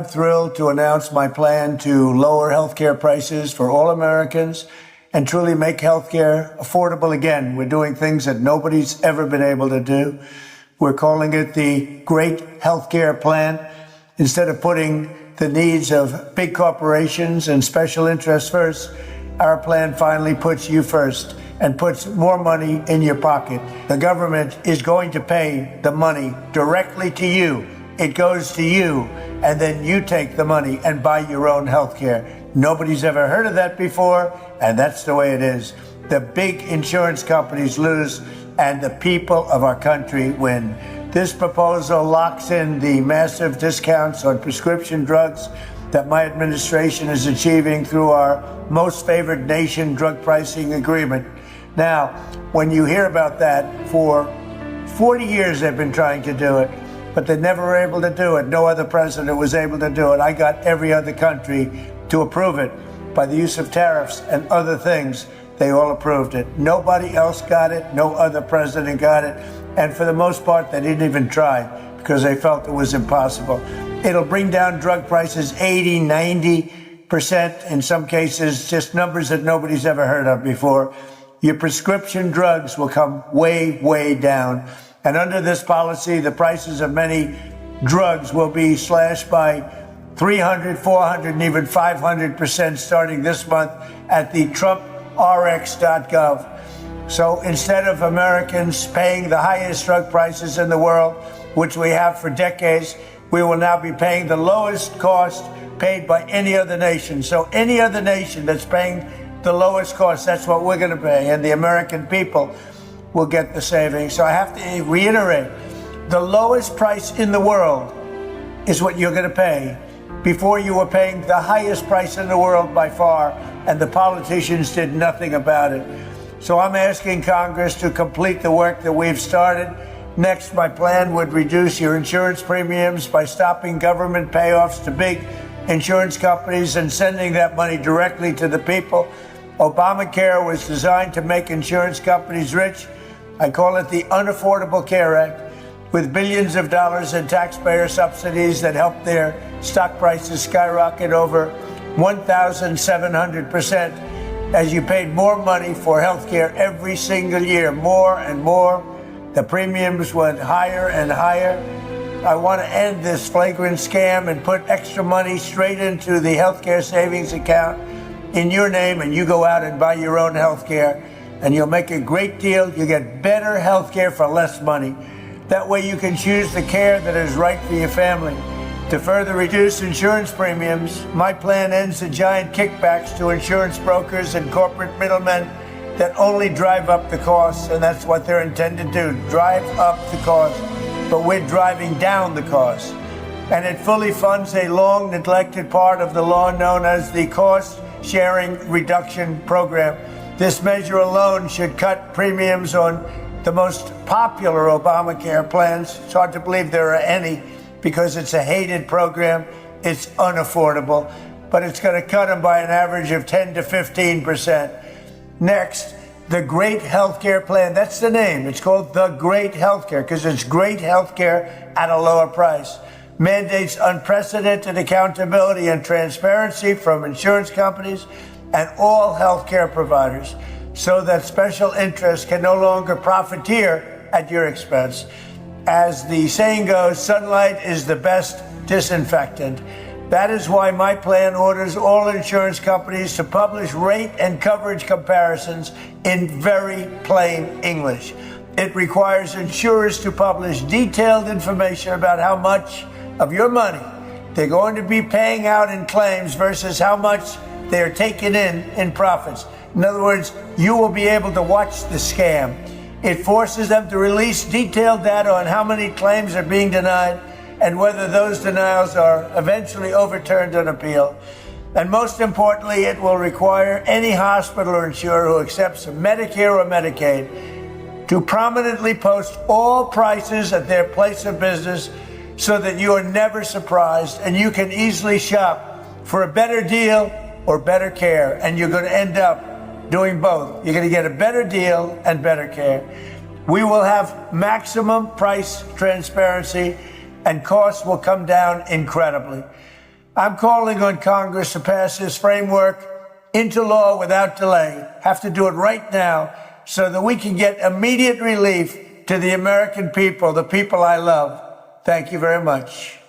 I'm thrilled to announce my plan to lower healthcare prices for all Americans and truly make healthcare affordable again. We're doing things that nobody's ever been able to do. We're calling it the Great Healthcare Plan. Instead of putting the needs of big corporations and special interests first, our plan finally puts you first and puts more money in your pocket. The government is going to pay the money directly to you. It goes to you, and then you take the money and buy your own health care. Nobody's ever heard of that before, and that's the way it is. The big insurance companies lose, and the people of our country win. This proposal locks in the massive discounts on prescription drugs that my administration is achieving through our most favored nation drug pricing agreement. Now, when you hear about that, for 40 years they've been trying to do it, but they never were able to do it. No other president was able to do it. I got every other country to approve it by the use of tariffs and other things. They all approved it. Nobody else got it. No other president got it. And for the most part, they didn't even try because they felt it was impossible. It'll bring down drug prices 80, 90%, in some cases, just numbers that nobody's ever heard of before. Your prescription drugs will come way, way down. And under this policy, the prices of many drugs will be slashed by 300, 400, and even 500% starting this month at the TrumpRx.gov. So instead of Americans paying the highest drug prices in the world, which we have for decades, we will now be paying the lowest cost paid by any other nation. So any other nation that's paying the lowest cost, that's what we're going to pay. And the American people will get the savings. So I have to reiterate, the lowest price in the world is what you're going to pay. Before, you were paying the highest price in the world by far, and the politicians did nothing about it. So I'm asking Congress to complete the work that we've started. Next, my plan would reduce your insurance premiums by stopping government payoffs to big insurance companies and sending that money directly to the people. Obamacare was designed to make insurance companies rich. I call it the Unaffordable Care Act, with billions of dollars in taxpayer subsidies that helped their stock prices skyrocket over 1,700% as you paid more money for health care every single year, more and more. The premiums went higher and higher. I want to end this flagrant scam and put extra money straight into the healthcare savings account in your name, and you go out and buy your own health care, and you'll make a great deal. You get better health care for less money. That way you can choose the care that is right for your family. To further reduce insurance premiums, my plan ends the giant kickbacks to insurance brokers and corporate middlemen that only drive up the costs, and that's what they're intended to do, drive up the cost. But we're driving down the cost. And it fully funds a long neglected part of the law known as the Cost Sharing Reduction Program. This measure alone should cut premiums on the most popular Obamacare plans. It's hard to believe there are any because it's a hated program. It's unaffordable, but it's going to cut them by an average of 10 to 15%. Next, the Great Healthcare Plan. That's the name. It's called the Great Healthcare because it's great healthcare at a lower price. Mandates unprecedented accountability and transparency from insurance companies and all healthcare providers so that special interests can no longer profiteer at your expense. As the saying goes, sunlight is the best disinfectant. That is why my plan orders all insurance companies to publish rate and coverage comparisons in very plain English. It requires insurers to publish detailed information about how much of your money they're going to be paying out in claims versus how much they're taking in profits. In other words, you will be able to watch the scam. It forces them to release detailed data on how many claims are being denied and whether those denials are eventually overturned on appeal. And most importantly, it will require any hospital or insurer who accepts Medicare or Medicaid to prominently post all prices at their place of business so that you are never surprised and you can easily shop for a better deal or better care. And you're going to end up doing both. You're going to get a better deal and better care. We will have maximum price transparency and costs will come down incredibly. I'm calling on Congress to pass this framework into law without delay. Have to do it right now so that we can get immediate relief to the American people, the people I love. Thank you very much.